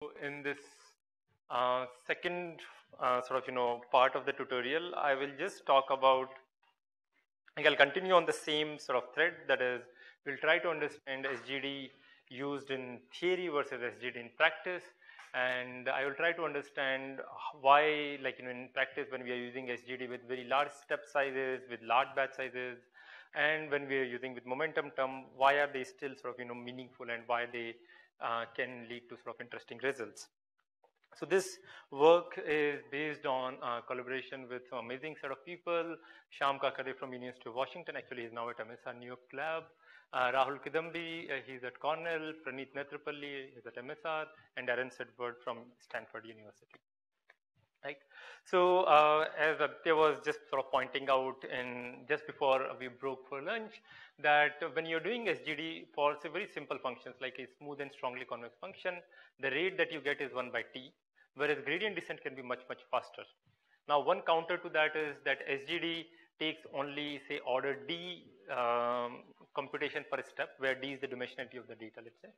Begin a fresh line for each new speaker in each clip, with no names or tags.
In this second part of the tutorial, I will just talk about, I'll continue on the same sort of thread, that is, we'll try to understand SGD used in theory versus SGD in practice, and I will try to understand why, in practice, when we are using SGD with very large step sizes, with large batch sizes, and when we are using with momentum term, why are they still sort of meaningful, and why they can lead to sort of interesting results. So this work is based on collaboration with an amazing set of people. Shyam Kakade from University of Washington, actually he's now at MSR New York Lab. Rahul Kidambi, he's at Cornell. Praneeth Netrapalli is at MSR, and Darren Sedgwick from Stanford University. Right. So as Aditya was just sort of pointing out just before we broke for lunch, that when you're doing SGD for very simple functions like a smooth and strongly convex function, the rate that you get is 1 by t, whereas gradient descent can be much, much faster. Now, one counter to that is that SGD takes only, say, order d computation per step, where d is the dimensionality of the data, let's say,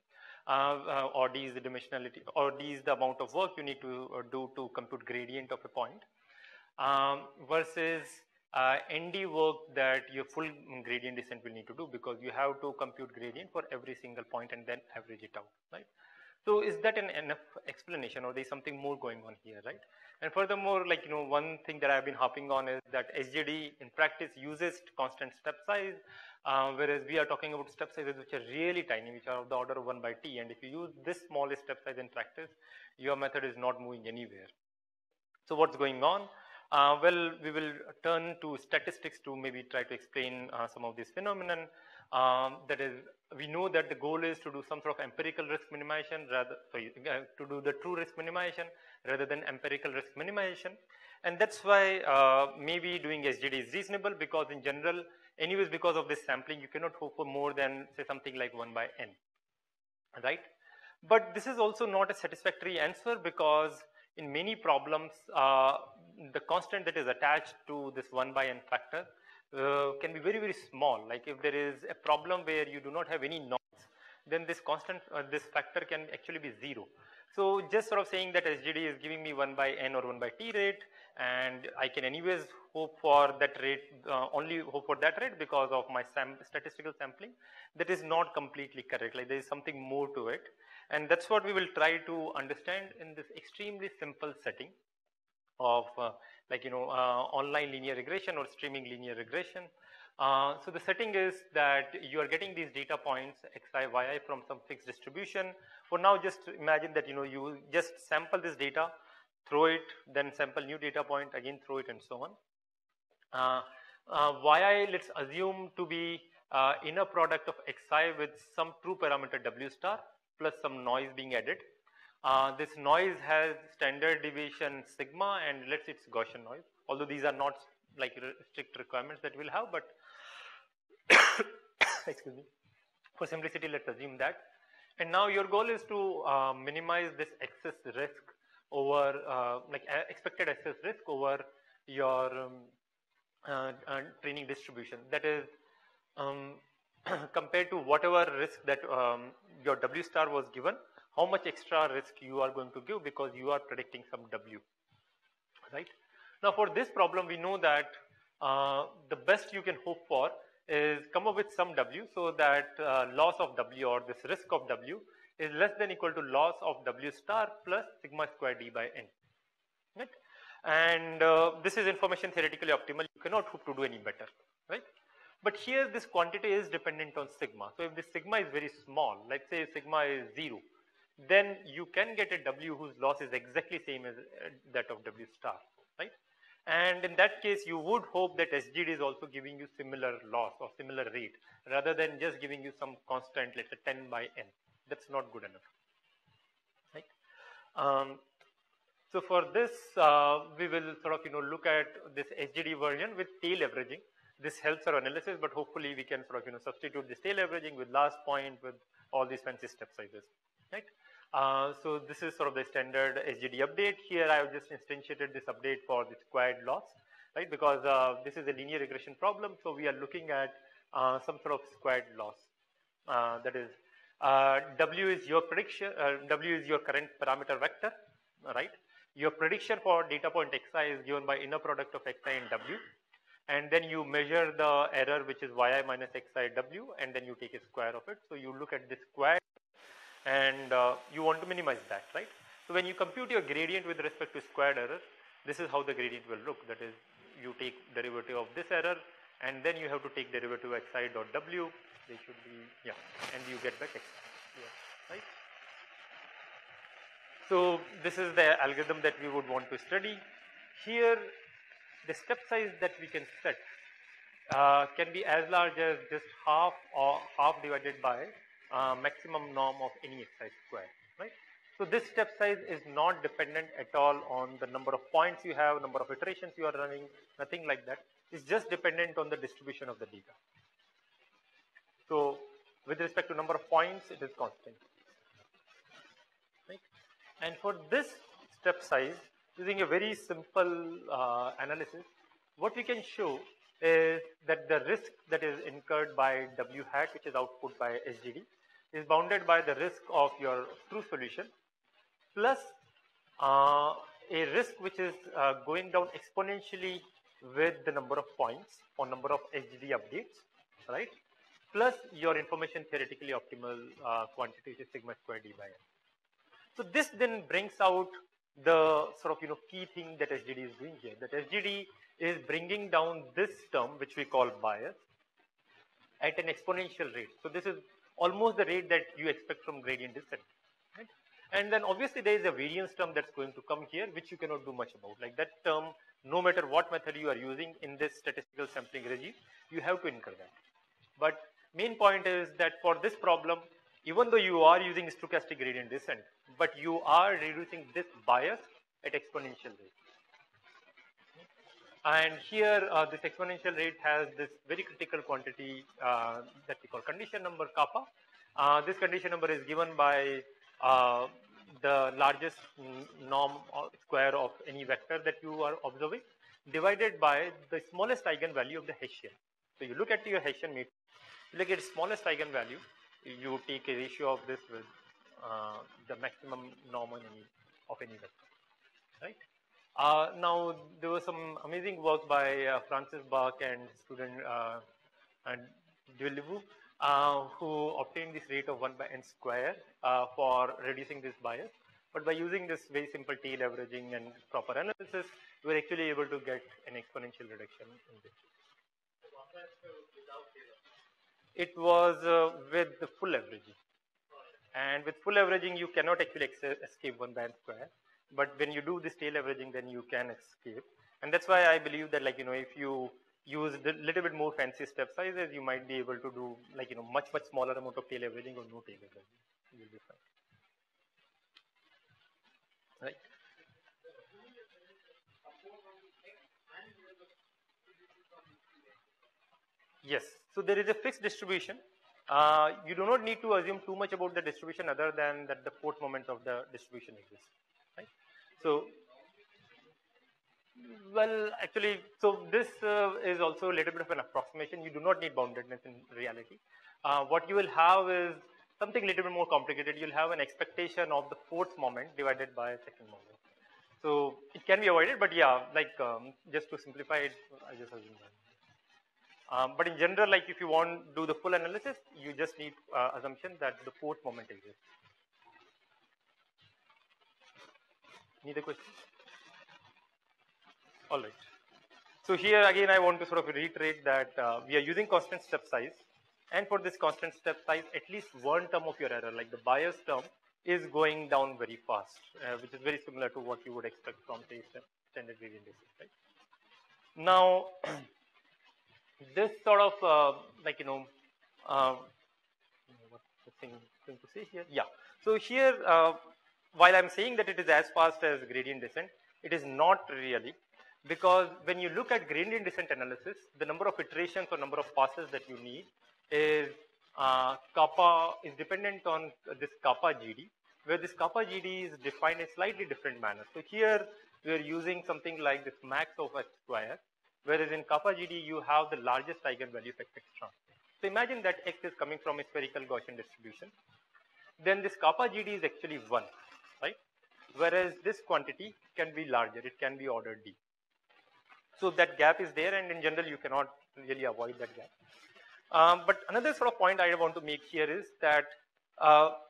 or d is the dimensionality, or d is the amount of work you need to do to compute gradient of a point, versus ND work that your full gradient descent will need to do, because you have to compute gradient for every single point and then average it out, right? So is that an enough explanation, or there's something more going on here, right? And furthermore, one thing that I've been harping on is that SGD in practice uses constant step size, whereas we are talking about step sizes which are really tiny, which are of the order of 1 by t. And if you use this smallest step size in practice, your method is not moving anywhere. So what's going on? Well, we will turn to statistics to maybe try to explain some of this phenomenon. That is, we know that the goal is to do some sort of empirical risk minimization, to do the true risk minimization rather than empirical risk minimization. And that's why maybe doing SGD is reasonable, because in general, anyways, because of this sampling, you cannot hope for more than, say, something like 1 by n, right? But this is also not a satisfactory answer, because in many problems, the constant that is attached to this 1 by n factor can be very, very small. Like if there is a problem where you do not have any noise, then this constant, this factor can actually be 0. So just sort of saying that SGD is giving me 1 by n or 1 by t rate, and I can anyways hope for that rate, only hope for that rate because of my statistical sampling, that is not completely correct. Like there is something more to it. And that's what we will try to understand in this extremely simple setting of online linear regression or streaming linear regression. So the setting is that you are getting these data points xi, yi from some fixed distribution. For now, just imagine that you just sample this data, throw it, then sample new data point, again throw it, and so on. Yi, let's assume to be inner product of xi with some true parameter w star plus some noise being added. This noise has standard deviation sigma, and let's say it's Gaussian noise, although these are not like strict requirements that we'll have, but excuse me, for simplicity, let's assume that. And now your goal is to minimize this excess risk over, expected excess risk over your training distribution. That is, compared to whatever risk that your W star was given, how much extra risk you are going to give because you are predicting some W, right? Now for this problem, we know that the best you can hope for is come up with some W, so that loss of W, or this risk of W, is less than equal to loss of W star plus sigma square d by n, right? And this is information theoretically optimal. You cannot hope to do any better, right? But here this quantity is dependent on sigma. So if this sigma is very small, let's say sigma is 0, then you can get a W whose loss is exactly same as that of W star, right? And in that case, you would hope that SGD is also giving you similar loss or similar rate, rather than just giving you some constant, let's say 10 by n. That's not good enough, right? So for this, we will sort of look at this SGD version with tail averaging. This helps our analysis, but hopefully we can sort of substitute this tail averaging with last point with all these fancy step sizes, right? So this is sort of the standard SGD update. Here I have just instantiated this update for the squared loss, right? Because this is a linear regression problem, so we are looking at some sort of squared loss. That is, W is your prediction, W is your current parameter vector, right? Your prediction for data point xi is given by inner product of xi and w, and then you measure the error, which is yi minus xi w, and then you take a square of it. So you look at the square, and you want to minimize that, right? So when you compute your gradient with respect to squared error, this is how the gradient will look. That is, you take derivative of this error, and then you have to take derivative xi dot w. They should be, yeah, and you get back xi, yeah, right? So this is the algorithm that we would want to study. Here, the step size that we can set can be as large as just half or half divided by maximum norm of any xi square, right? So this step size is not dependent at all on the number of points you have, number of iterations you are running, nothing like that. It's just dependent on the distribution of the data. So with respect to number of points, it is constant, right? And for this step size, using a very simple analysis, what we can show is that the risk that is incurred by W hat, which is output by SGD, is bounded by the risk of your true solution plus a risk which is going down exponentially with the number of points or number of SGD updates, right? Plus your information theoretically optimal quantity, which is sigma square d by n. So this then brings out the sort of key thing that SGD is doing here. That SGD is bringing down this term, which we call bias, at an exponential rate. So this is almost the rate that you expect from gradient descent, right? And then obviously there is a variance term that's going to come here, which you cannot do much about. Like that term, no matter what method you are using in this statistical sampling regime, you have to incur that. But main point is that for this problem, even though you are using stochastic gradient descent, but you are reducing this bias at exponential rate. And here, this exponential rate has this very critical quantity that we call condition number kappa. This condition number is given by the largest norm or square of any vector that you are observing, divided by the smallest eigenvalue of the Hessian. So you look at your Hessian matrix, you look at its smallest eigenvalue, you take a ratio of this with the maximum norm of any vector, right? Now, there was some amazing work by Francis Bach and student Duelivu, who obtained this rate of 1 by n square for reducing this bias. But by using this very simple tail averaging and proper analysis, we were actually able to get an exponential reduction in this. It was with the full averaging. And with full averaging, you cannot actually escape 1 by n square. But when you do this tail averaging, then you can escape. And that's why I believe that, if you use a little bit more fancy step sizes, you might be able to do, much smaller amount of tail averaging or no tail averaging. You'll be fine. Right? Yes. So there is a fixed distribution. You do not need to assume too much about the distribution other than that the fourth moment of the distribution exists. Right? So, well, actually, so this is also a little bit of an approximation. You do not need boundedness in reality. What you will have is something a little bit more complicated. You'll have an expectation of the fourth moment divided by second moment. So it can be avoided, but yeah, just to simplify it, I just assume that. But in general, if you want to do the full analysis, you just need assumption that the fourth moment exists. Any other questions? All right. So here again, I want to sort of reiterate that we are using constant step size, and for this constant step size, at least one term of your error, like the bias term, is going down very fast, which is very similar to what you would expect from, say, standard gradient descent, right? Now, this sort of what's the thing going to say here? Yeah. So here, while I'm saying that it is as fast as gradient descent, it is not really, because when you look at gradient descent analysis, the number of iterations or number of passes that you need is kappa is dependent on this kappa GD, where this kappa GD is defined in a slightly different manner. So here we are using something like this max of x square, whereas in kappa GD you have the largest eigenvalue of x transpose. So imagine that x is coming from a spherical Gaussian distribution, then this kappa GD is actually 1, right? Whereas this quantity can be larger, it can be order D. So that gap is there, and in general you cannot really avoid that gap. But another sort of point I want to make here is that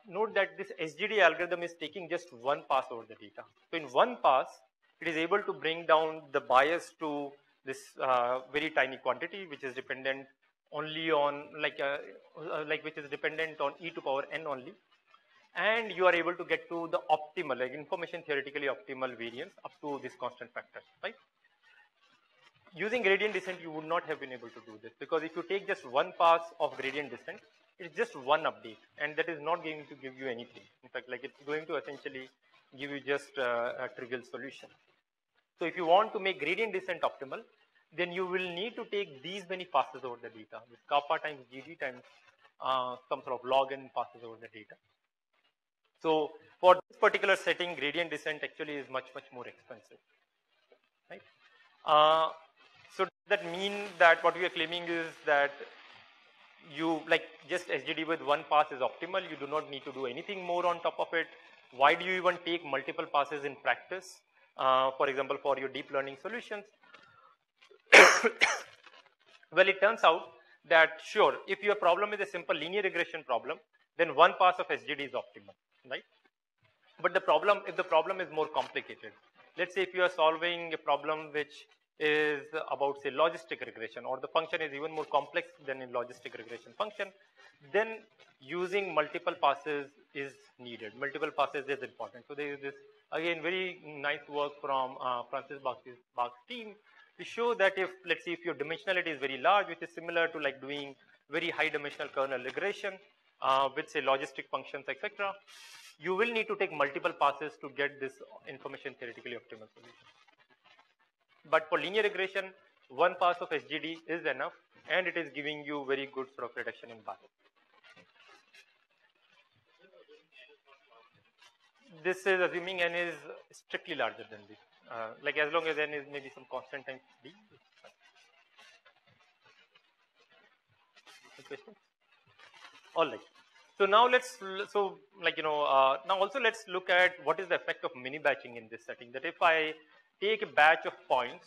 note that this SGD algorithm is taking just one pass over the data. So in one pass, it is able to bring down the bias to this very tiny quantity, which is dependent only on which is dependent on e to power n only, and you are able to get to the optimal, like information theoretically optimal variance up to this constant factor, right? Using gradient descent, you would not have been able to do this, because if you take just one pass of gradient descent, it's just one update, and that is not going to give you anything. In fact, like it's going to essentially give you just a trivial solution. So if you want to make gradient descent optimal, then you will need to take these many passes over the data, with kappa times GD times some sort of log n passes over the data. So for this particular setting, gradient descent actually is much, much more expensive, right? So does that mean that what we are claiming is that you like just SGD with one pass is optimal? You do not need to do anything more on top of it. Why do you even take multiple passes in practice? For example, for your deep learning solutions. Well, it turns out that sure, if your problem is a simple linear regression problem, then one pass of SGD is optimal, right? But if the problem is more complicated, let's say if you are solving a problem which is about, say, logistic regression, or the function is even more complex than a logistic regression function, then using multiple passes is needed. Multiple passes is important. So there is this, again, very nice work from Francis Bach's team to show that if, let's say, if your dimensionality is very large, which is similar to like doing very high dimensional kernel regression with, say, logistic functions, etc., you will need to take multiple passes to get this information theoretically optimal solution. But for linear regression, one pass of SGD is enough, and it is giving you very good sort of reduction in bias. This is assuming n is strictly larger than this. Like as long as n is maybe some constant times d. Any questions? All right. So now let's now also let's look at what is the effect of mini batching in this setting. That if I take a batch of points,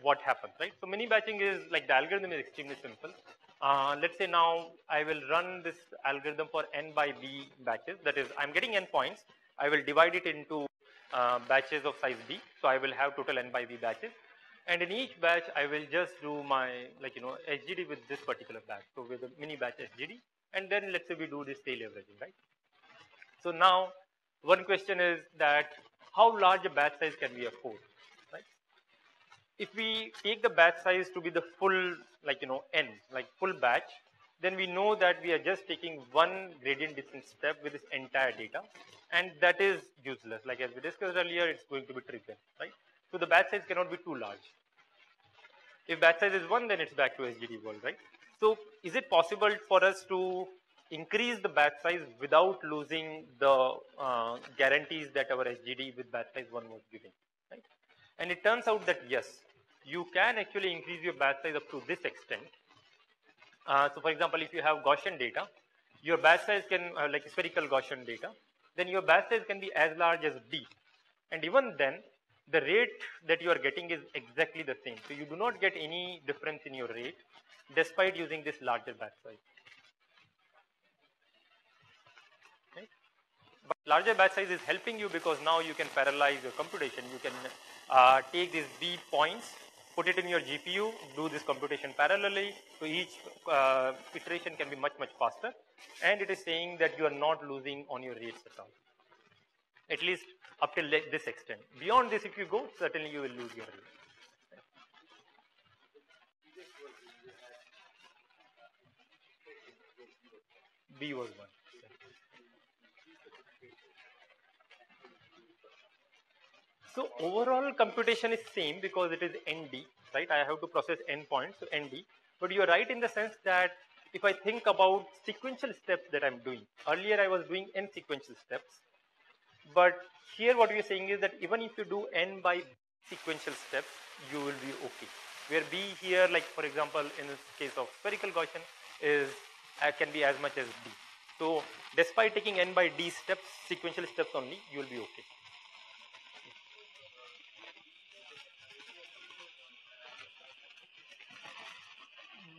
what happens, right? So mini batching is like the algorithm is extremely simple. Let's say now I will run this algorithm for n by b batches. That is, I'm getting n points. I will divide it into batches of size b. So I will have total n by b batches. And in each batch, I will just do my SGD with this particular batch. So with a mini batch SGD, and then let's say we do this tail averaging, right? So now one question is that how large a batch size can we afford, right? If we take the batch size to be the full n, like full batch, then we know that we are just taking one gradient descent step with this entire data, and that is useless. Like as we discussed earlier, it's going to be trivial, right? So the batch size cannot be too large. If batch size is 1, then it's back to SGD world, right? So is it possible for us to increase the batch size without losing the guarantees that our SGD with batch size 1 was giving, right? And it turns out that yes, you can actually increase your batch size up to this extent. So for example, if you have Gaussian data, your batch size can, like spherical Gaussian data, then your batch size can be as large as D. And even then, the rate that you are getting is exactly the same. So you do not get any difference in your rate despite using this larger batch size. Okay? But larger batch size is helping you because now you can parallelize your computation. You can take these B points, put it in your GPU, do this computation parallelly. So each iteration can be much, much faster. And it is saying that you are not losing on your rates at all. At least up till this extent. Beyond this, if you go, certainly you will lose your rate. B was 1. So overall computation is same because it is ND, right? I have to process n points, so ND. But you are right in the sense that if I think about sequential steps that I'm doing, earlier I was doing n sequential steps. But here what we are saying is that even if you do n by sequential steps, you will be okay. Where B here, like for example, in this case of spherical Gaussian, is can be as much as D. So despite taking n by d steps, sequential steps only, you will be okay.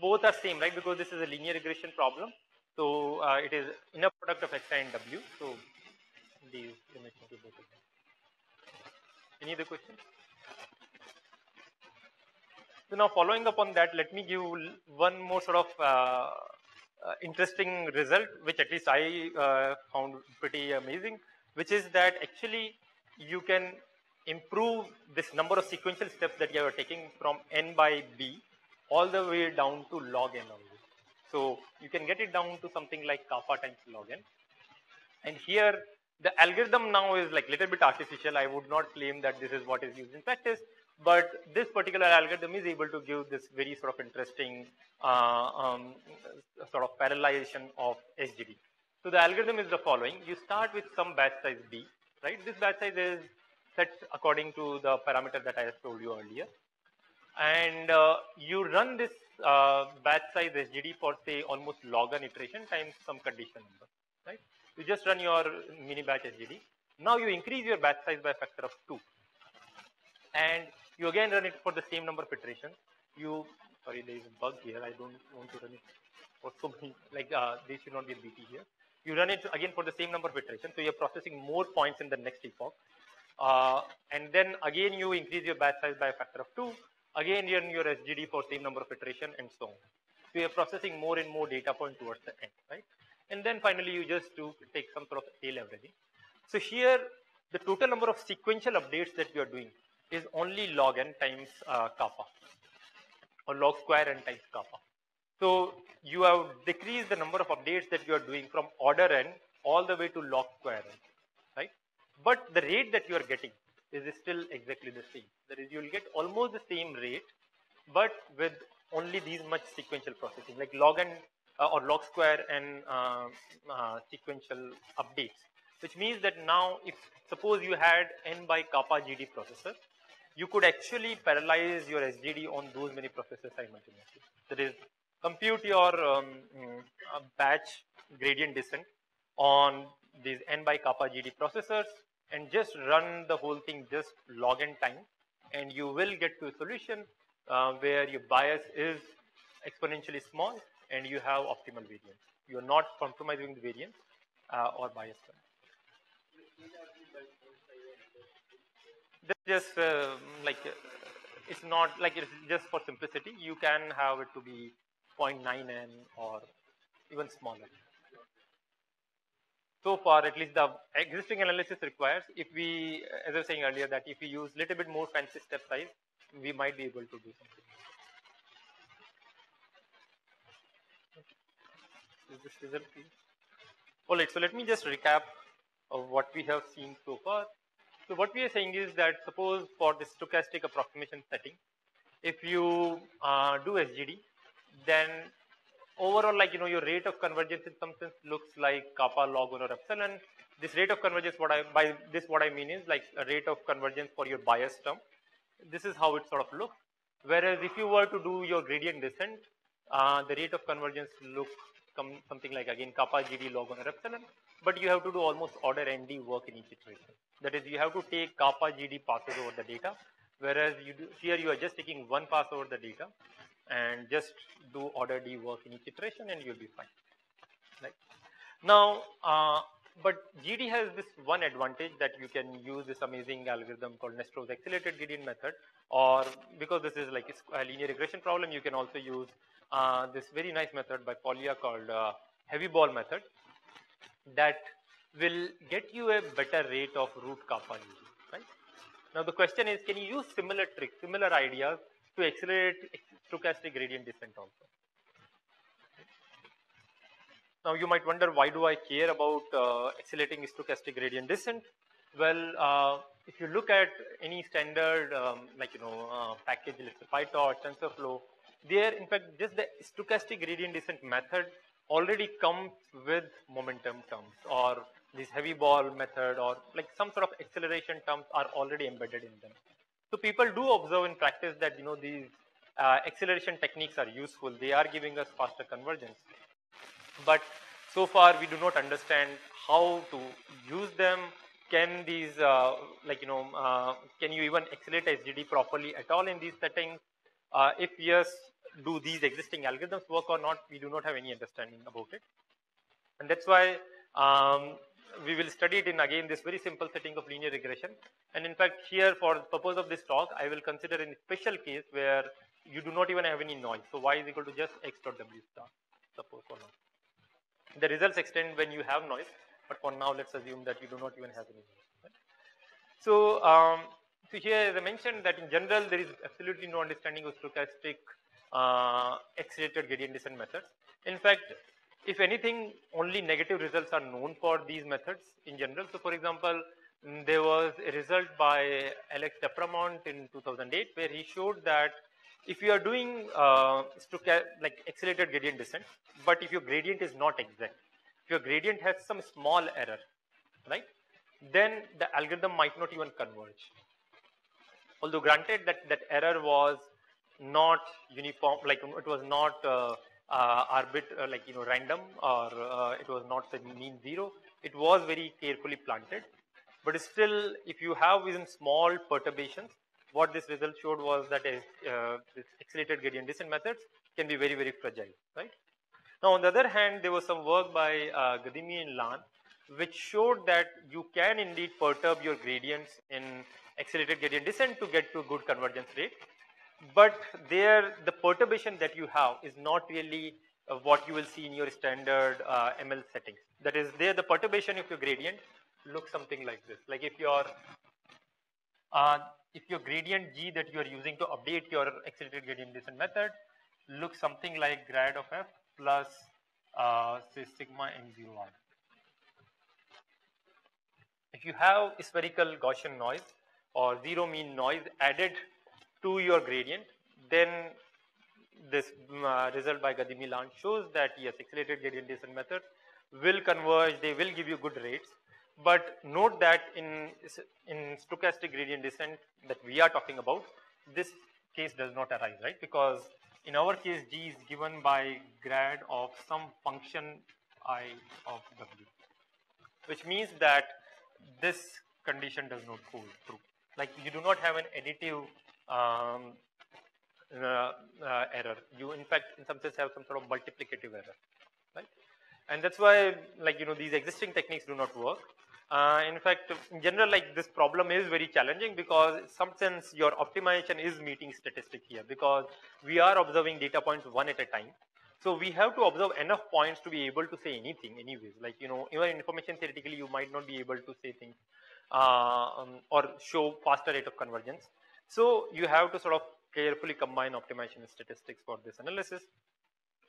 Both are same, right? Because this is a linear regression problem. So it is inner product of xi and w. So these limits will be both of them. Any other questions? So now following up on that, let me give one more sort of interesting result, which at least I found pretty amazing, which is that actually you can improve this number of sequential steps that you are taking from n by b all the way down to log n only. So you can get it down to something like kappa times log n. And here the algorithm now is like little bit artificial. I would not claim that this is what is used in practice, but this particular algorithm is able to give this very sort of interesting sort of parallelization of SGD. So the algorithm is the following. You start with some batch size B, right? This batch size is set according to the parameter that I have told you earlier. And you run this batch size SGD for say almost log n iteration times some condition number, right? You just run your mini batch SGD. Now you increase your batch size by a factor of 2. And you again run it for the same number of iterations. Sorry, there is a bug here. I don't want to run it for so many, like there should not be a BT here. You run it again for the same number of iterations. So you're processing more points in the next epoch. And then again you increase your batch size by a factor of 2. Again you run your SGD for same number of iteration and so on. So you're processing more and more data point towards the end, right? And then finally you just take some sort of tail averaging. So here the total number of sequential updates that you are doing is only log n times kappa, or log square n times kappa. So you have decreased the number of updates that you are doing from order n all the way to log square n, right? But the rate that you are getting is still exactly the same. That is, you will get almost the same rate, but with only these much sequential processing, like log n or log square n sequential updates, which means that now if suppose you had n by kappa GD processor, you could actually parallelize your SGD on those many processors simultaneously. That is, compute your batch gradient descent on these n by kappa GD processors and just run the whole thing just log n time, and you will get to a solution where your bias is exponentially small and you have optimal variance. You are not compromising the variance or bias. Just like it's not like it's just for simplicity. You can have it to be 0.9n or even smaller. So far, at least the existing analysis requires, if we, as I was saying earlier, that if we use little bit more fancy step size, we might be able to do something. Is this result clear? All right, so let me just recap of what we have seen so far. So what we are saying is that suppose for the stochastic approximation setting, if you do SGD, then overall, like, your rate of convergence in some sense looks like kappa log 1 or epsilon. This rate of convergence, what I mean is like a rate of convergence for your bias term. This is how it sort of looks. Whereas if you were to do your gradient descent, the rate of convergence look something like again kappa GD log 1 or epsilon, but you have to do almost order ND work in each iteration. That is, you have to take kappa GD passes over the data, whereas here you are just taking one pass over the data and just do order D work in each iteration and you'll be fine. Right? Now, but GD has this one advantage that you can use this amazing algorithm called Nestor's accelerated gradient method, or because this is like a linear regression problem, you can also use this very nice method by Polya called heavy ball method that will get you a better rate of root kappa GD, right? Now the question is, can you use similar tricks, similar ideas to accelerate stochastic gradient descent also? Now you might wonder, why do I care about accelerating stochastic gradient descent? Well, if you look at any standard package, let's say PyTorch, TensorFlow, there in fact just the stochastic gradient descent method already comes with momentum terms, or this heavy ball method, or like some sort of acceleration terms are already embedded in them. So people do observe in practice that these acceleration techniques are useful. They are giving us faster convergence. But So far, we do not understand how to use them. Can these, can you even accelerate SGD properly at all in these settings? If yes, do these existing algorithms work or not? We do not have any understanding about it. And that's why we will study it in, again, this very simple setting of linear regression. And in fact, here, for the purpose of this talk, I will consider a special case where you do not even have any noise. So y is equal to just x dot w star, suppose, for now. The results extend when you have noise, but for now, let's assume that you do not even have any noise. Right? So here, as I mentioned, that in general, there is absolutely no understanding of stochastic accelerated gradient descent methods. In fact, if anything, only negative results are known for these methods in general. So, for example, there was a result by Alex Depramont in 2008 where he showed that if you are doing like accelerated gradient descent, but if your gradient is not exact, if your gradient has some small error, right, then the algorithm might not even converge. Although granted that that error was not uniform, like it was not random, or it was not the mean zero. It was very carefully planted, but still, if you have even small perturbations, what this result showed was that this accelerated gradient descent methods can be very, very fragile, right? Now, on the other hand, there was some work by Gadimi and Lan, which showed that you can indeed perturb your gradients in accelerated gradient descent to get to good convergence rate. But there, the perturbation that you have is not really what you will see in your standard ML settings. That is, there the perturbation of your gradient looks something like this. Like if your gradient G that you are using to update your accelerated gradient descent method looks something like grad of f plus say sigma m0r. If you have spherical Gaussian noise or zero mean noise added to your gradient, then this result by Gadimi-Lan shows that yes, accelerated gradient descent methods will converge, they will give you good rates. But note that in stochastic gradient descent that we are talking about, this case does not arise, right? Because in our case, G is given by grad of some function I of W, which means that this condition does not hold true. Like you do not have an additive error. You, in fact, in some sense have some sort of multiplicative error, right? And that's why, like, these existing techniques do not work. In fact, in general, like this problem is very challenging because in some sense your optimization is meeting statistic here because we are observing data points one at a time. So we have to observe enough points to be able to say anything anyways. Like, even information theoretically, you might not be able to say things or show faster rate of convergence. So you have to sort of carefully combine optimization and statistics for this analysis.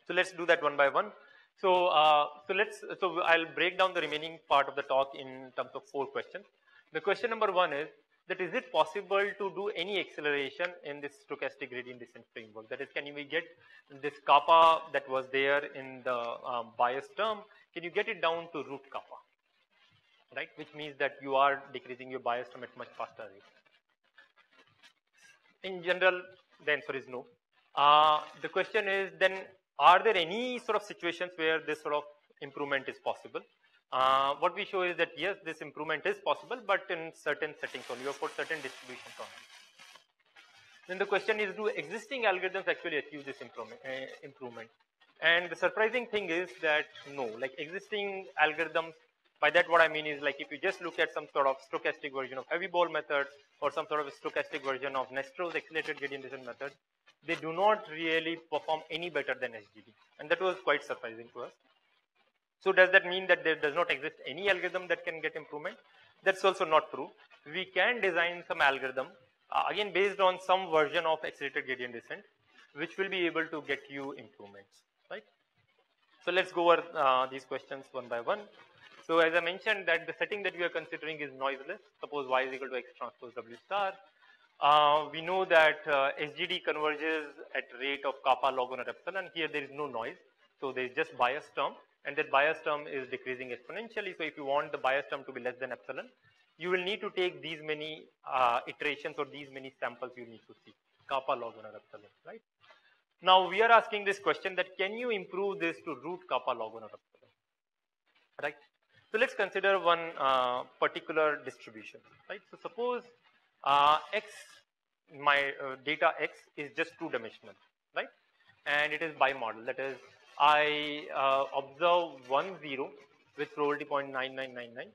So let's do that one by one. So I'll break down the remaining part of the talk in terms of 4 questions. The question number 1 is that is it possible to do any acceleration in this stochastic gradient descent framework? That is, can we get this kappa that was there in the bias term, can you get it down to root kappa, right? Which means that you are decreasing your bias term at much faster rate. In general, the answer is no. The question is then, are there any sort of situations where this sort of improvement is possible? What we show is that yes, this improvement is possible, but in certain settings only, or for certain distributions only. Then the question is, do existing algorithms actually achieve this improvement? And the surprising thing is that no, like existing algorithms, by that what I mean is, like if you just look at some sort of stochastic version of heavy ball method or some sort of a stochastic version of Nestro's accelerated gradient descent method, they do not really perform any better than SGD. And that was quite surprising to us. So does that mean that there does not exist any algorithm that can get improvement? That's also not true. We can design some algorithm, again based on some version of accelerated gradient descent, which will be able to get you improvements, right? So let's go over these questions one by one. So as I mentioned that the setting that we are considering is noiseless. Suppose y is equal to x transpose w star. We know that SGD converges at rate of kappa log 1 or epsilon. Here there is no noise. So there is just bias term, and that bias term is decreasing exponentially. So if you want the bias term to be less than epsilon, you will need to take these many iterations or these many samples you need to see, kappa log 1 or epsilon, right? Now we are asking this question that can you improve this to root kappa log 1 or epsilon? right? So let's consider one particular distribution, right? So suppose x, my data x is just two-dimensional, right? And it is bimodal. That is, I observe 1, 0 with probability 0.9999,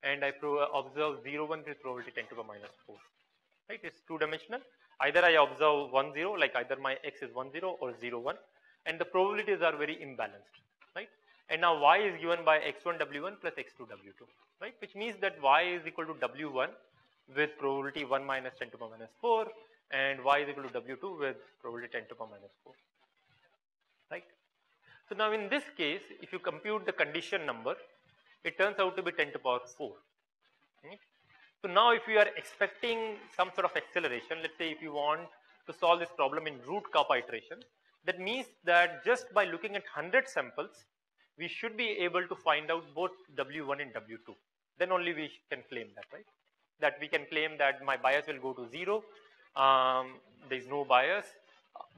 and I observe 0, 1 with probability 10 to the minus 4. Right? It's two-dimensional. Either I observe 1, 0, like either my x is 1, 0 or 0, 1, and the probabilities are very imbalanced, right? And now y is given by x1 w1 plus x2 w2, right? Which means that y is equal to w1 with probability 1 minus 10 to the minus 4, and y is equal to w2 with probability 10 to the minus 4, right? So now in this case, if you compute the condition number, it turns out to be 10 to the power 4. Right? So now if you are expecting some sort of acceleration, let's say if you want to solve this problem in root kappa iteration, that means that just by looking at 100 samples, we should be able to find out both W1 and W2. Then only we can claim that, right? That we can claim that my bias will go to 0, there is no bias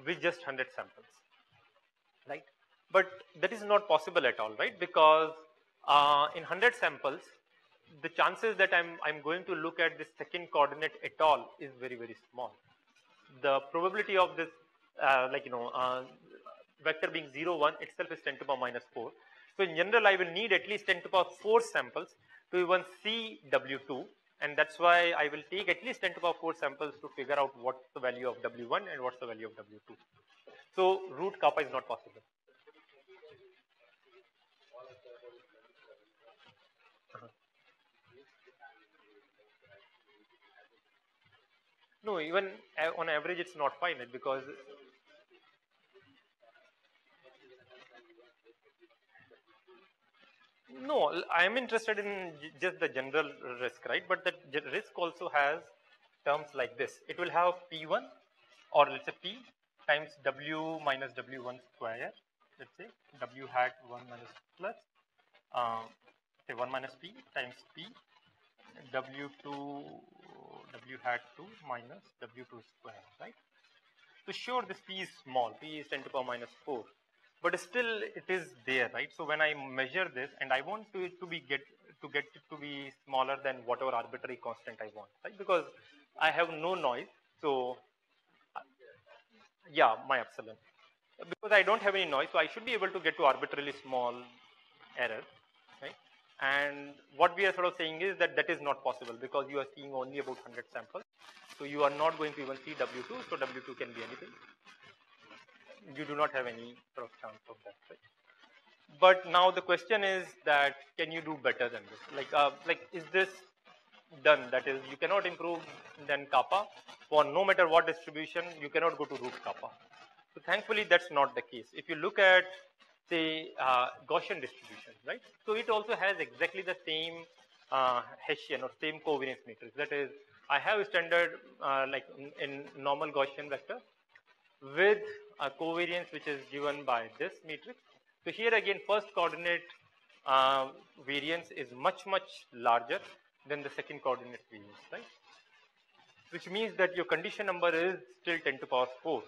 with just 100 samples, right? But that is not possible at all, right? Because in 100 samples, the chances that I'm going to look at this second coordinate at all is very, very small. The probability of this, vector being 0, 1 itself is 10 to the power minus 4. So in general, I will need at least 10 to the power 4 samples to even see W2, and that's why I will take at least 10 to the power 4 samples to figure out what's the value of W1 and what's the value of W2. So root kappa is not possible. No, even on average, it's not finite because no, I am interested in just the general risk, right? But the risk also has terms like this. It will have P1 or let's say P times W minus W1 square. Let's say W hat 1 minus plus say 1 minus P times P W2 W hat 2 minus W2 square, right? So sure, this P is small. P is 10 to the power minus 4. But still it is there, right? So when I measure this and I want it to get it to be smaller than whatever arbitrary constant I want, right? Because I have no noise. So yeah, my epsilon. Because I don't have any noise, so I should be able to get to arbitrarily small error, right? And what we are sort of saying is that that is not possible because you are seeing only about 100 samples. So you are not going to even see W2, so W2 can be anything. You do not have any sort of chance of that, right? But now the question is that can you do better than this? Like is this done? That is, you cannot improve than kappa for no matter what distribution. You cannot go to root kappa. So thankfully, that's not the case. If you look at say Gaussian distribution, right? So it also has exactly the same Hessian or same covariance matrix. That is, I have a standard like in normal Gaussian vector with a covariance which is given by this matrix. So here again, first coordinate variance is much larger than the second coordinate variance, right? Which means that your condition number is still 10 to the power 4,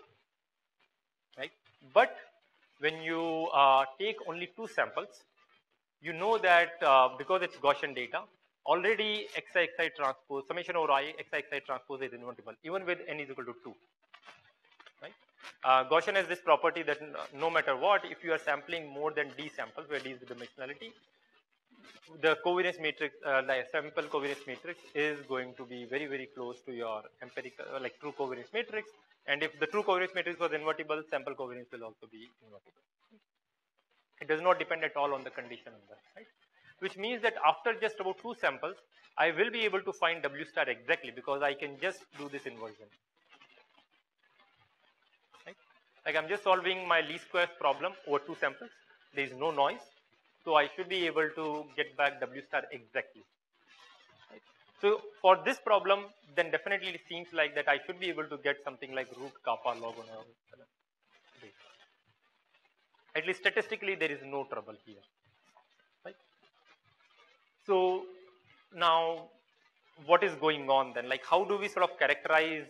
right? But when you take only 2 samples, you know that because it's Gaussian data, already xi transpose, summation over I xi transpose is invertible, even with n is equal to 2. Right? Gaussian has this property that no matter what, if you are sampling more than d samples, where d is the dimensionality, the covariance matrix, the sample covariance matrix is going to be very close to your empirical, like true covariance matrix. And if the true covariance matrix was invertible, sample covariance will also be invertible. It does not depend at all on the condition number, right? Which means that after just about 2 samples, I will be able to find W star exactly because I can just do this inversion. Right? Like I'm just solving my least squares problem over 2 samples. There is no noise. So I should be able to get back W star exactly. Right? So for this problem, then definitely it seems like that I should be able to get something like root kappa log 1 over epsilon. At least statistically, there is no trouble here. Right? So now, what is going on then? Like, how do we sort of characterize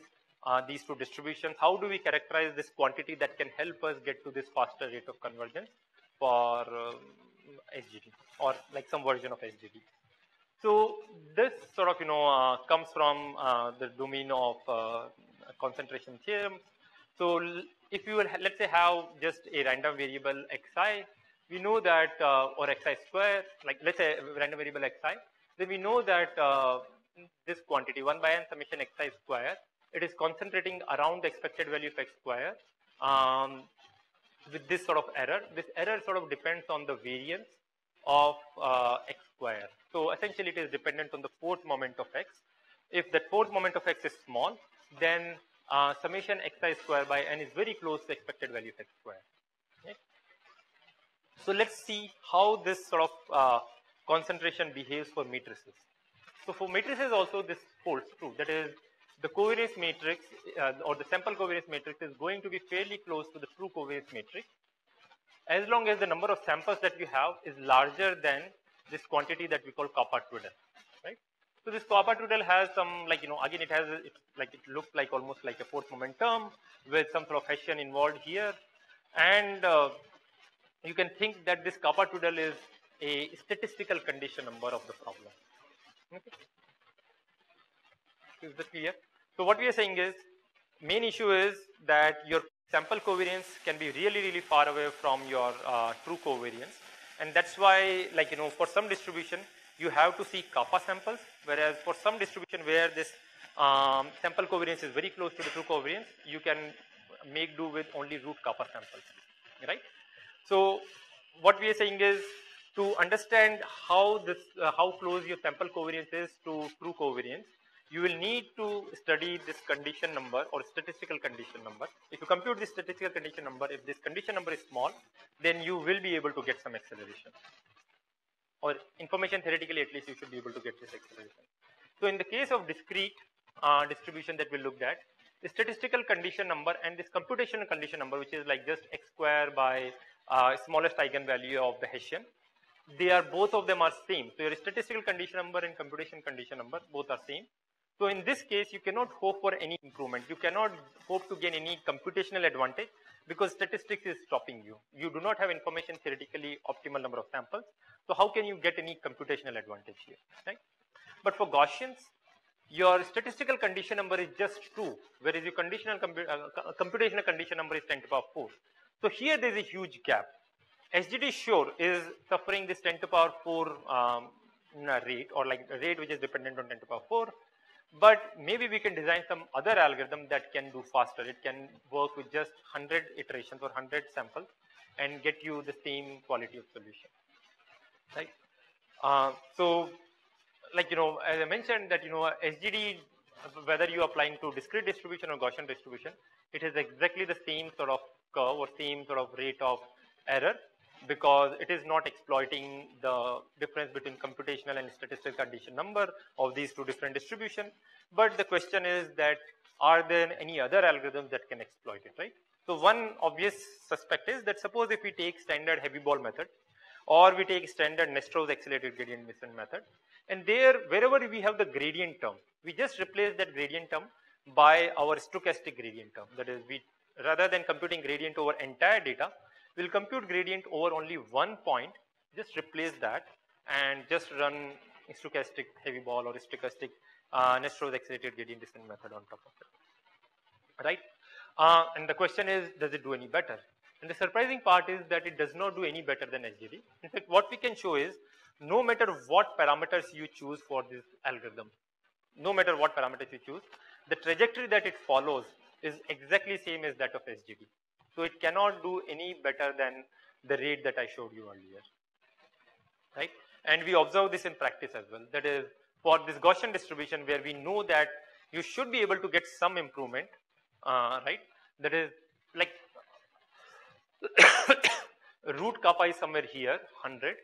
these two distributions? How do we characterize this quantity that can help us get to this faster rate of convergence for SGD or like some version of SGD. So this sort of comes from the domain of concentration theorem. So if you will let's say have just a random variable xi, we know that or xi square, like let's say random variable xi, then we know that this quantity 1 by n summation xi square, it is concentrating around the expected value of x square with this sort of error. This error sort of depends on the variance of x square. So essentially it is dependent on the fourth moment of x. If the fourth moment of x is small, then summation xi square by n is very close to the expected value of x square. Okay? So let's see how this sort of concentration behaves for matrices. So for matrices also this holds true. That is, the covariance matrix or the sample covariance matrix is going to be fairly close to the true covariance matrix as long as the number of samples that you have is larger than this quantity that we call kappa twiddle, right? So this kappa twiddle has some, like, again it looks like almost like a fourth moment term with some sort of Hessian involved here, and you can think that this kappa twiddle is a statistical condition number of the problem. Okay. Is that clear? So what we are saying is, main issue is that your sample covariance can be really far away from your true covariance, and that's why, like, for some distribution you have to see kappa samples, whereas for some distribution where this sample covariance is very close to the true covariance, you can make do with only root kappa samples, right? So what we are saying is, to understand how this how close your sample covariance is to true covariance, you will need to study this condition number or statistical condition number. If you compute this statistical condition number, if this condition number is small, then you will be able to get some acceleration. Or information theoretically, at least you should be able to get this acceleration. So in the case of discrete distribution that we looked at, the statistical condition number and this computational condition number, which is like just x square by smallest eigenvalue of the Hessian, they are, both of them are same. So your statistical condition number and computation condition number both are same. So in this case, you cannot hope for any improvement. You cannot hope to gain any computational advantage because statistics is stopping you. You do not have information theoretically optimal number of samples. So how can you get any computational advantage here, right? But for Gaussians, your statistical condition number is just 2, whereas your computational condition number is 10 to the power 4. So here there is a huge gap. SGD sure is suffering this 10 to the power 4 rate, or like a rate which is dependent on 10 to the power 4. But maybe we can design some other algorithm that can do faster. It can work with just 100 iterations or 100 samples and get you the same quality of solution, right? So, like, as I mentioned that, SGD, whether you are applying to discrete distribution or Gaussian distribution, it is exactly the same sort of curve or same sort of rate of error, because it is not exploiting the difference between computational and statistical condition number of these two different distributions. But the question is that, are there any other algorithms that can exploit it, right? So one obvious suspect is that, suppose if we take standard heavy ball method, or we take standard Nesterov accelerated gradient descent method, and there, wherever we have the gradient term, we just replace that gradient term by our stochastic gradient term. That is, we, rather than computing gradient over entire data, we'll compute gradient over only one point, just replace that and just run stochastic heavy ball or stochastic Nesterov accelerated gradient descent method on top of it, right? And the question is, does it do any better? And the surprising part is that it does not do any better than SGD. In fact, what we can show is, no matter what parameters you choose for this algorithm, no matter what parameters you choose, the trajectory that it follows is exactly same as that of SGD. So it cannot do any better than the rate that I showed you earlier, right? And we observe this in practice as well. That is, for this Gaussian distribution where we know that you should be able to get some improvement, right? That is, like, root kappa is somewhere here, 100,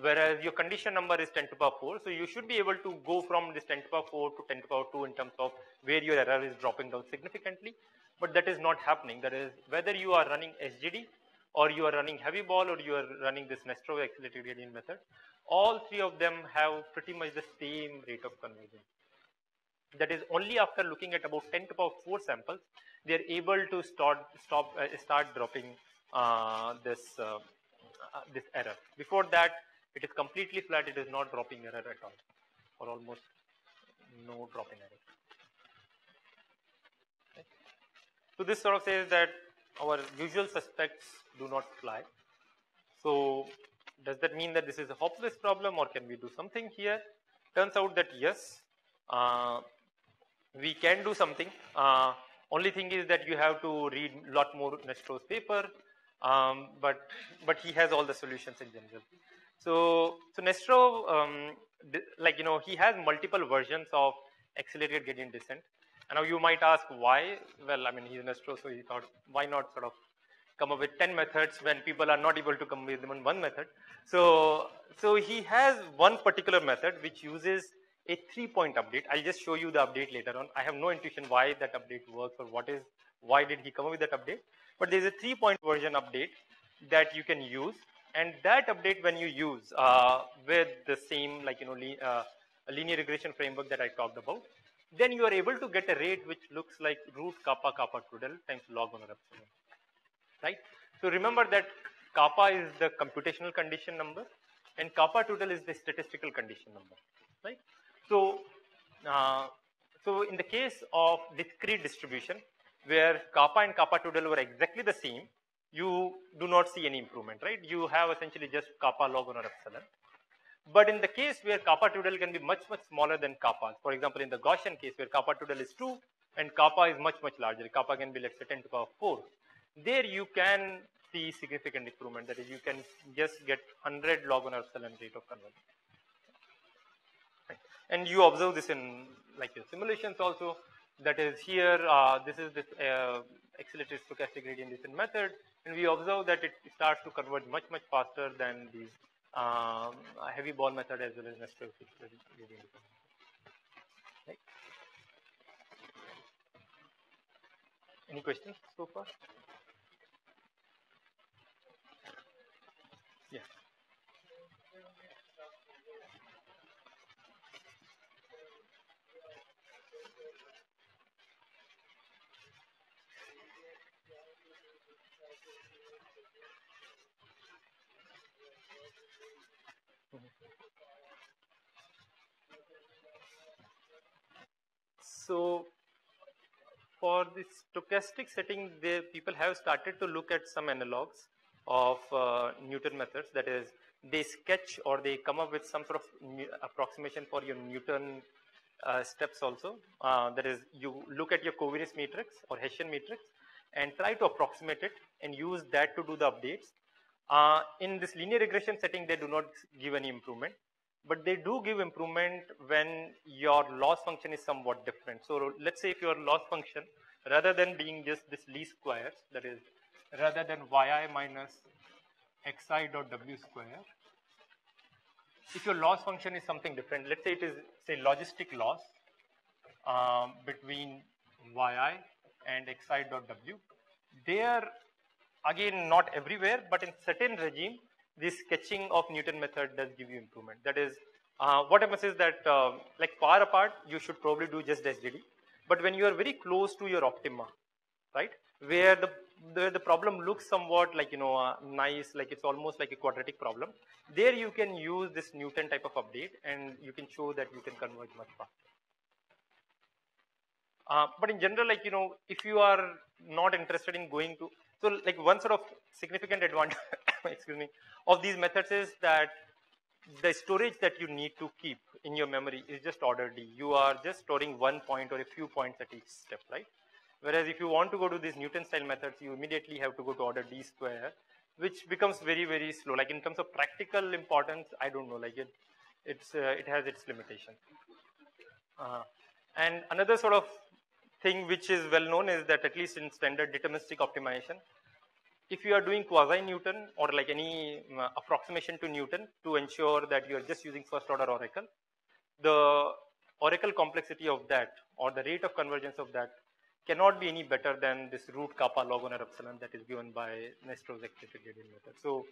whereas your condition number is 10 to the power 4. So you should be able to go from this 10 to the power 4 to 10 to the power 2 in terms of where your error is dropping down significantly. But that is not happening. That is, whether you are running SGD or you are running heavy ball or you are running this Nesterov accelerated gradient method, all three of them have pretty much the same rate of convergence. That is, only after looking at about 10 to the power 4 samples, they are able to start dropping this this error. Before that, it is completely flat. It is not dropping error at all, or almost no dropping error. Okay. So this sort of says that our usual suspects do not fly. So does that mean that this is a hopeless problem, or can we do something here? Turns out that yes, we can do something. Only thing is that you have to read a lot more Nestro's paper, but he has all the solutions in general. So Nestro, like he has multiple versions of accelerated gradient descent. And now you might ask why. Well, I mean he's Nestro, so he thought why not sort of come up with 10 methods when people are not able to come with one method. So he has one particular method which uses a 3-point update. I'll just show you the update later on. I have no intuition why that update works or why did he come up with that update. But there's a 3-point version update that you can use, and that update when you use with the same linear regression framework that I talked about, then you are able to get a rate which looks like root kappa kappa total times log 1 or epsilon. Right? So remember that kappa is the computational condition number and kappa total is the statistical condition number, right? So, so in the case of discrete distribution where kappa and kappa total were exactly the same, you do not see any improvement, right? You have essentially just kappa log 1 or epsilon. But in the case where kappa total can be much smaller than kappa, for example, in the Gaussian case where kappa total is 2 and kappa is much larger, kappa can be let's say 10 to the power 4. There you can see significant improvement. That is, you can just get 100 log 1 epsilon rate of conversion. Right. And you observe this in like your simulations also. That is here, this is this accelerated stochastic gradient descent method, and we observe that it starts to converge much faster than these heavy ball method as well as Nestor gradient descent. Right. Any questions so far? Yeah. So for the stochastic setting, people have started to look at some analogs of Newton methods. That is, they sketch or they come up with some sort of approximation for your Newton steps also. That is, you look at your covariance matrix or Hessian matrix and try to approximate it and use that to do the updates. In this linear regression setting, they do not give any improvement, but they do give improvement when your loss function is somewhat different. So let's say if your loss function, rather than being just this least squares, that is, rather than yi minus xi dot w square, if your loss function is something different, let's say it is say logistic loss between yi and xi dot w, there again not everywhere, but in certain regime, this sketching of Newton method does give you improvement. That is, what happens is that like far apart, you should probably do just SDD. But when you are very close to your optima, right, where the problem looks somewhat like nice, like it's almost like a quadratic problem, there you can use this Newton type of update, and you can show that you can converge much faster. But in general, like if you are not interested in going to, so like one sort of significant advantage, excuse me, of these methods is that the storage that you need to keep in your memory is just order D. You are just storing 1 point or a few points at each step, right? Whereas if you want to go to these Newton style methods, you immediately have to go to order D square, which becomes very slow. Like in terms of practical importance, I don't know, like it has its limitation. And another sort of thing which is well known is that at least in standard deterministic optimization, if you are doing quasi-Newton or like any approximation to Newton to ensure that you are just using first order oracle, the oracle complexity of that or the rate of convergence of that cannot be any better than this root kappa log 1 or epsilon that is given by Nestro's accelerated gradient method. So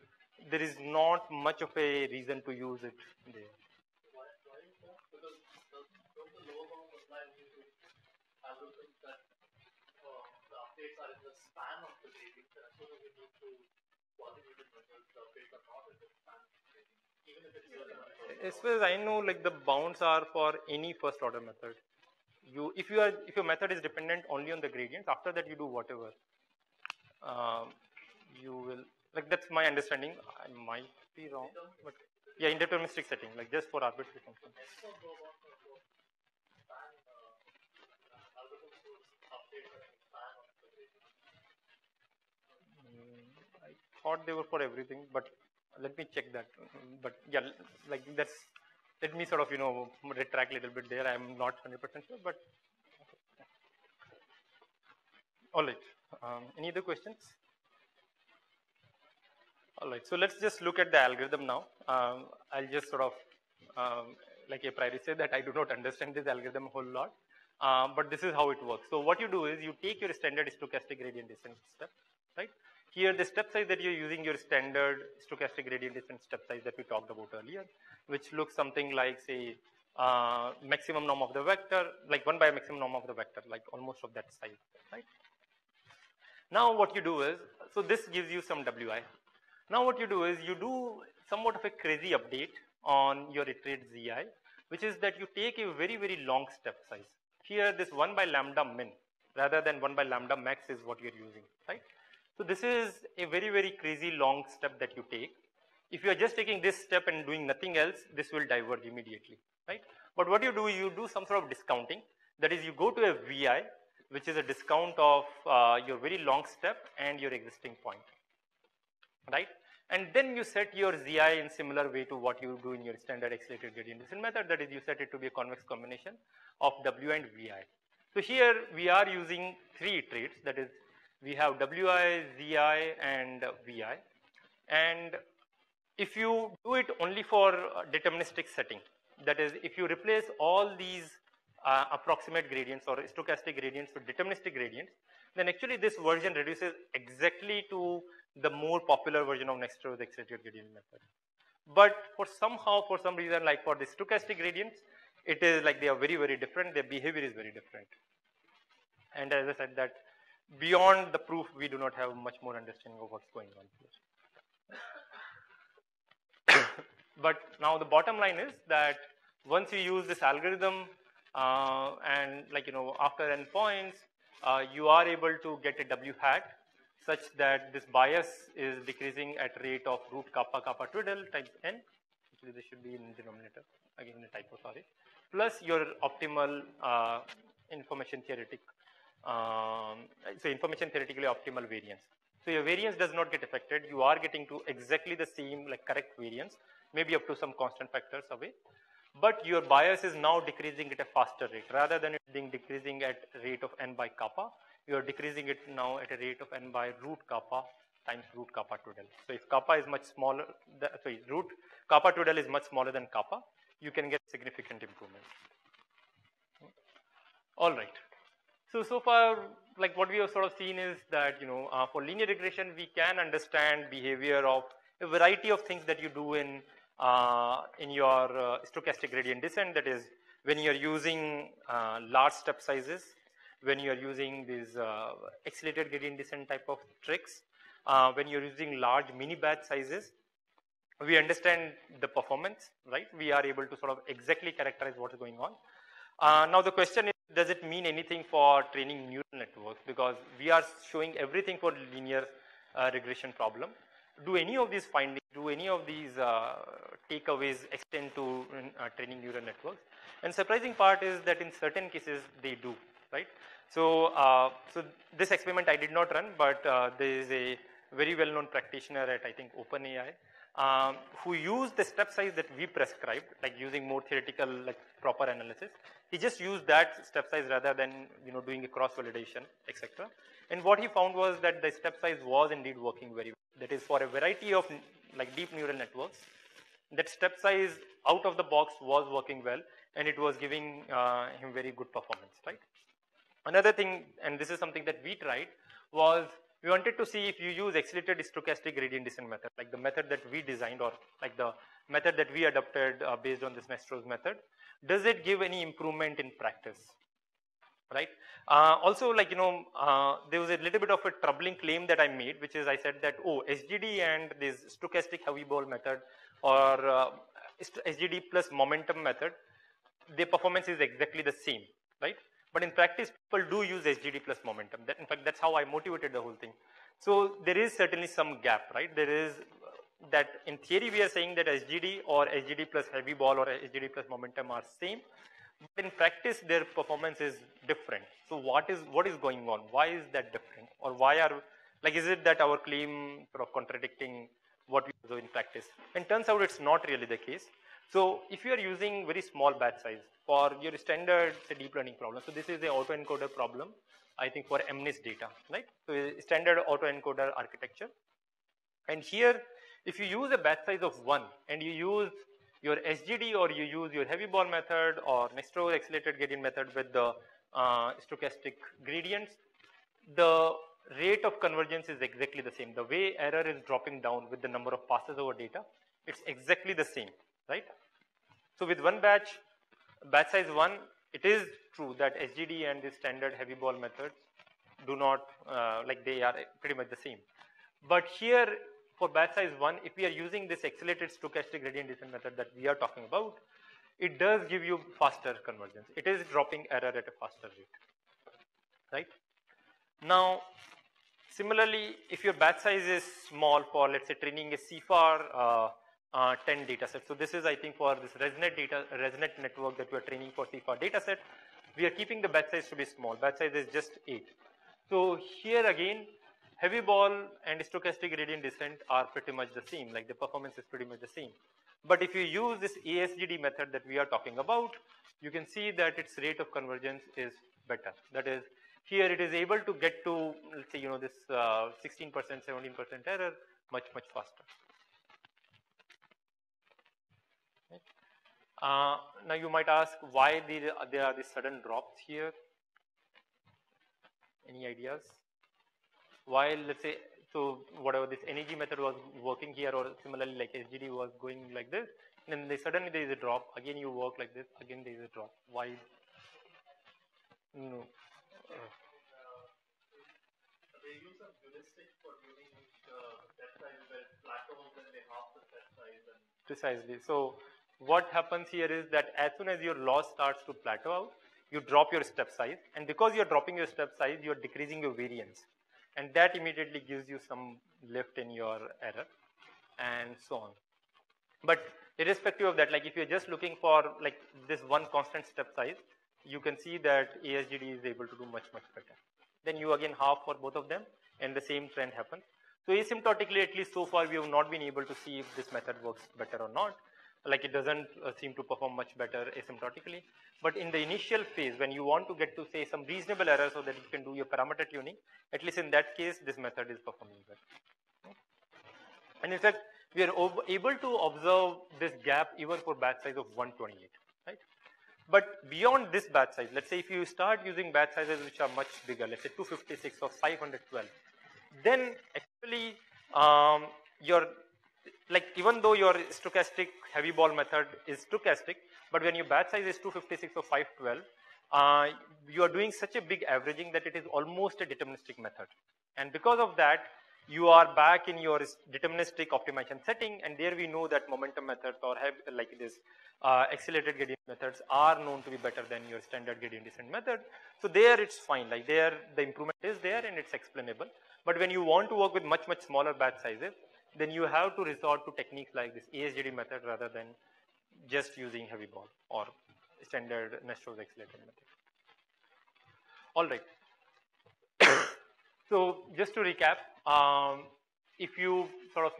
there is not much of a reason to use it there. As far as I know, like the bounds are for any first order method. If your method is dependent only on the gradients, after that you do whatever. Um, you will, like, that's my understanding. I might be wrong, but yeah, indeterministic setting, like just for arbitrary functions. I thought they were for everything, but let me check that. But yeah, like that's, let me sort of, retract a little bit there. I'm not 100% sure, but all right. Any other questions? All right, so let's just look at the algorithm now. I'll just sort of, like a priori say that I do not understand this algorithm a whole lot, but this is how it works. So what you do is you take your standard stochastic gradient descent step, right? Here the step size that you're using, your standard stochastic gradient descent step size that we talked about earlier, which looks something like, say, maximum norm of the vector, like 1 by maximum norm of the vector, like almost of that size, right? Now what you do is, so this gives you some Wi. Now what you do is you do somewhat of a crazy update on your iterate Zi, which is that you take a very, very long step size. Here this 1 by lambda min rather than 1 by lambda max is what you're using, right? So this is a very, very crazy long step that you take. If you are just taking this step and doing nothing else, this will diverge immediately, right? But what you do some sort of discounting. That is, you go to a Vi, which is a discount of your very long step and your existing point, right? And then you set your Zi in similar way to what you do in your standard accelerated gradient descent method. That is, you set it to be a convex combination of W and Vi. So here we are using 3 iterates. That is, we have Wi, Zi, and Vi. And if you do it only for deterministic setting, that is, if you replace all these approximate gradients or stochastic gradients with deterministic gradients, then actually this version reduces exactly to the more popular version of Nextrov's accelerated gradient method. But for some reason, like for the stochastic gradients, it is like they are very, very different. Their behavior is very different. And as I said, that beyond the proof, we do not have much more understanding of what's going on here. But now the bottom line is that once you use this algorithm and after n points, you are able to get a W hat such that this bias is decreasing at rate of root kappa kappa twiddle times n. Actually, this should be in denominator. Again, a typo, sorry. Plus your optimal information theoretic. So information theoretically optimal variance. So your variance does not get affected. You are getting to exactly the same correct variance, maybe up to some constant factors away. But your bias is now decreasing at a faster rate. Rather than it being decreasing at rate of n by kappa, you are decreasing it now at a rate of n by root kappa times root kappa twiddle. So if kappa is much smaller, root kappa twiddle is much smaller than kappa, you can get significant improvement. All right. So far, like what we have sort of seen is that, for linear regression, we can understand behavior of a variety of things that you do in your stochastic gradient descent. That is, when you are using large step sizes, when you are using these accelerated gradient descent type of tricks, when you're using large mini batch sizes, we understand the performance, right? We are able to sort of exactly characterize what is going on. Now the question is, does it mean anything for training neural networks? Because we are showing everything for linear regression problem. Do any of these findings, do any of these takeaways extend to training neural networks? And surprising part is that in certain cases they do, right? So, so this experiment I did not run, but there is a very well-known practitioner at, I think, OpenAI, who used the step size that we prescribed, like using more theoretical, like proper analysis. He just used that step size rather than doing a cross validation, etc. And what he found was that the step size was indeed working very well. That is, for a variety of like deep neural networks, that step size out of the box was working well, and it was giving him very good performance, right? Another thing, and this is something that we tried, was we wanted to see if you use accelerated stochastic gradient descent method, like the method that we designed, or like the method that we adopted based on this Nestrov's method, does it give any improvement in practice? right? Also, like, there was a little bit of a troubling claim that I made, which is I said that, oh, SGD and this stochastic heavy ball method, or SGD plus momentum method, their performance is exactly the same, right? But in practice, people do use SGD plus momentum. In fact, that's how I motivated the whole thing. So there is certainly some gap, right? There is that in theory we are saying that SGD or SGD plus heavy ball or SGD plus momentum are same, but in practice their performance is different. So what is going on? Why is that different? Or why are, like, is it that our claim sort of contradicting what we do in practice? And turns out it's not really the case. So if you are using very small batch size for your standard, say, deep learning problem, so this is the autoencoder problem, I think, for MNIST data, right? So standard autoencoder architecture. And here, if you use a batch size of 1 and you use your SGD or you use your heavy ball method or Nestor accelerated gradient method with the stochastic gradients, the rate of convergence is exactly the same. The way error is dropping down with the number of passes over data, it's exactly the same, right? So with one batch size 1, it is true that SGD and the standard heavy ball methods do not, like, they are pretty much the same. But here, for batch size 1, if we are using this accelerated stochastic gradient descent method that we are talking about, it does give you faster convergence. It is dropping error at a faster rate, right? Now, similarly, if your batch size is small for, let's say, training a CFAR 10 data set. So this is, I think, for this ResNet network that we are training for CFAR data set, we are keeping the batch size to be small. Batch size is just 8. So here again, heavy ball and stochastic gradient descent are pretty much the same, like the performance is pretty much the same. But if you use this ASGD method that we are talking about, you can see that its rate of convergence is better. That is, here it is able to get to, let's say, this 16%, 17% error much faster. Now you might ask why there are these sudden drops here. Any ideas? While, let's say, so whatever this NEG method was working here, or similarly like SGD was going like this, and then suddenly there is a drop. Again you work like this, again there is a drop. Why? No. They use some heuristic for using set size that plateaus and they half the set size. Precisely. So what happens here is that as soon as your loss starts to plateau out, you drop your step size, and because you're dropping your step size, you're decreasing your variance, and that immediately gives you some lift in your error and so on. But irrespective of that, like if you're just looking for like this one constant step size, you can see that ASGD is able to do much better. Then you again half for both of them, and the same trend happens. So asymptotically, at least so far, we have not been able to see if this method works better or not. Like it doesn't seem to perform much better asymptotically. But in the initial phase, when you want to get to, say, some reasonable error so that you can do your parameter tuning, at least in that case, this method is performing better. And in fact, we are able to observe this gap even for batch size of 128, right? But beyond this batch size, let's say if you start using batch sizes which are much bigger, let's say 256 or 512, then actually like even though your stochastic heavy ball method is stochastic, but when your batch size is 256 or 512, you are doing such a big averaging that it is almost a deterministic method. And because of that, you are back in your deterministic optimization setting, and there we know that momentum methods or like this accelerated gradient methods are known to be better than your standard gradient descent method. So there it's fine, like there the improvement is there and it's explainable. But when you want to work with much smaller batch sizes, then you have to resort to techniques like this ASGD method rather than just using heavy ball or standard Nestor's accelerated method. All right. So just to recap, if you sort of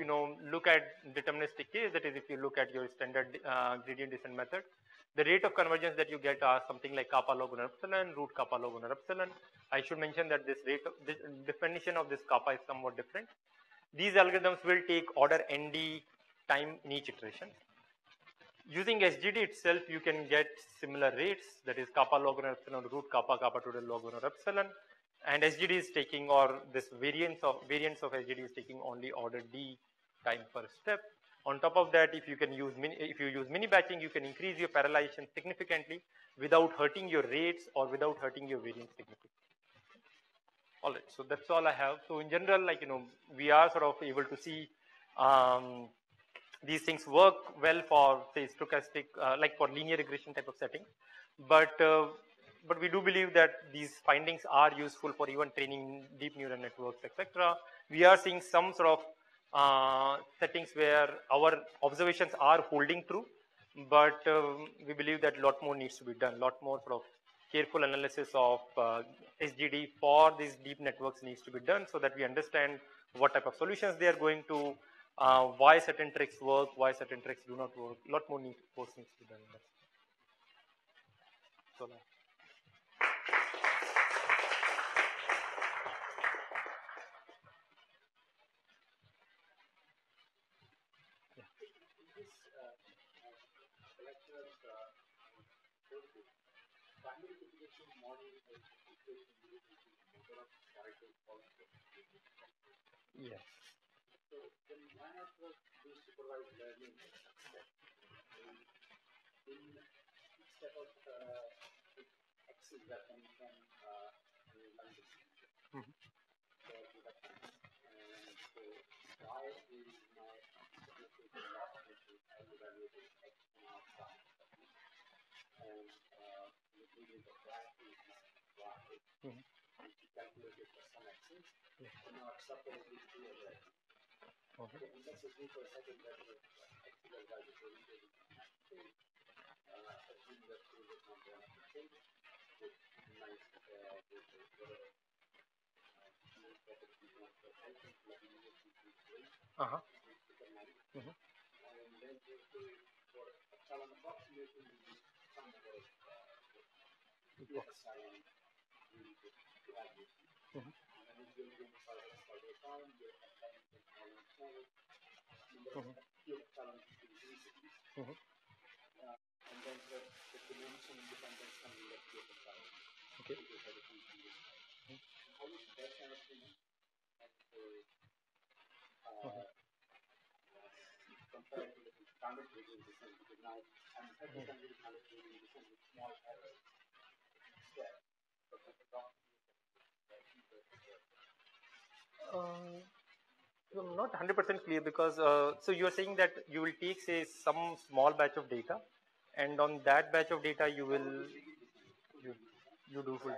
look at deterministic case, that is, if you look at your standard gradient descent method, the rate of convergence that you get are something like kappa log 1 epsilon, root kappa log 1 epsilon. I should mention that this rate of this definition of this kappa is somewhat different. These algorithms will take order ND time in each iteration. Using SGD itself, you can get similar rates, that is kappa log 1 epsilon, root kappa to the log 1 epsilon. And SGD is taking, or this variance of SGD is taking only order D time per step. On top of that, if you use mini batching, you can increase your parallelization significantly without hurting your rates or without hurting your variance significantly. All right, so that's all I have. So in general, like, we are sort of able to see these things work well for, say, stochastic, like for linear regression type of setting. But we do believe that these findings are useful for even training deep neural networks, etc. We are seeing some sort of settings where our observations are holding true, but we believe that a lot more needs to be done. A lot more sort of careful analysis of SGD for these deep networks needs to be done, so that we understand what type of solutions they are going to, why certain tricks work, why certain tricks do not work. A lot more needs to be done. So, yes. Mhm. Mhm. Okay. Uh-huh. Mhm. Mhm. Mhm. Mhm. Okay. Mhm. Um, so I'm not 100% clear because so you are saying that you will take, say, some small batch of data, and on that batch of data you will you, you do full.